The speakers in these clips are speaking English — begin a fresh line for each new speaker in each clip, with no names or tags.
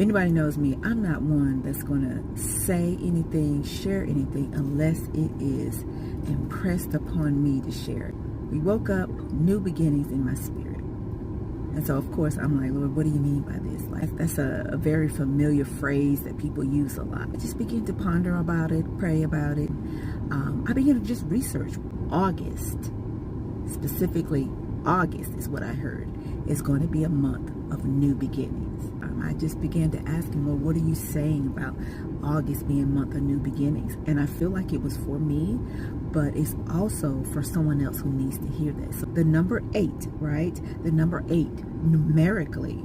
anybody knows me, I'm not one that's going to say anything, share anything, unless it is impressed upon me to share it. We woke up, new beginnings in my spirit. And so, of course, I'm like, Lord, what do you mean by this? Like, that's a very familiar phrase that people use a lot. I just begin to ponder about it, pray about it. I began to just research. August, specifically August is what I heard, is going to be a month of new beginnings. I just began to ask him, well, what are you saying about August being a month of new beginnings? And I feel like it was for me, but it's also for someone else who needs to hear this. So the number 8, right? The number 8, numerically,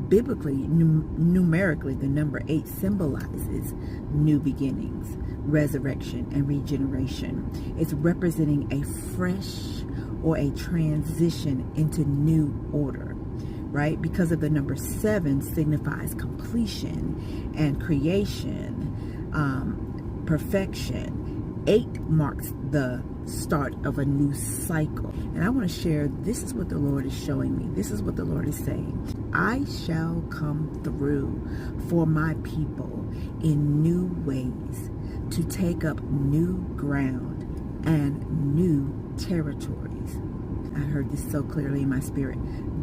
biblically, numerically, the number 8 symbolizes new beginnings, resurrection, and regeneration. It's representing a fresh or a transition into new order, right? Because of the number 7 signifies completion and creation, perfection. 8 marks the start of a new cycle. And I want to share, this is what the Lord is showing me. This is what the Lord is saying. I shall come through for my people in new ways to take up new ground and new territories. I heard this so clearly in my spirit.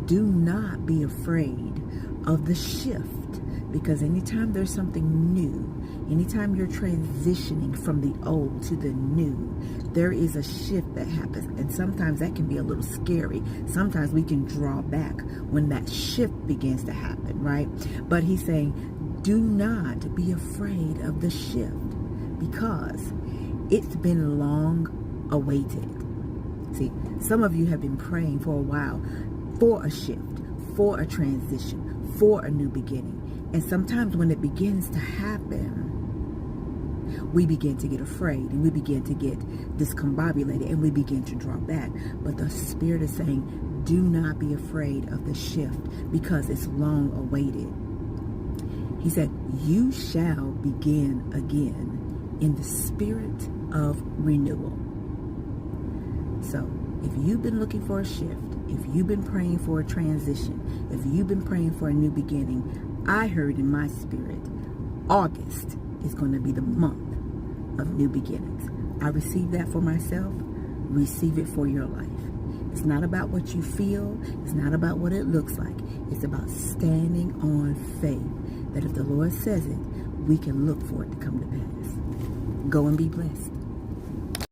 Do not be afraid of the shift, because anytime there's something new, anytime you're transitioning from the old to the new, there is a shift that happens. And sometimes that can be a little scary. Sometimes we can draw back when that shift begins to happen, right? But he's saying, do not be afraid of the shift, because it's been long awaited. See, some of you have been praying for a while for a shift, for a transition, for a new beginning. And sometimes when it begins to happen, we begin to get afraid and we begin to get discombobulated and we begin to draw back. But the Spirit is saying, do not be afraid of the shift, because it's long awaited. He said, you shall begin again in the spirit of renewal. So if you've been looking for a shift, if you've been praying for a transition, if you've been praying for a new beginning, I heard in my spirit, August is going to be the month of new beginnings. I received that for myself. Receive it for your life. It's not about what you feel. It's not about what it looks like. It's about standing on faith that if the Lord says it, we can look for it to come to pass. Go and be blessed.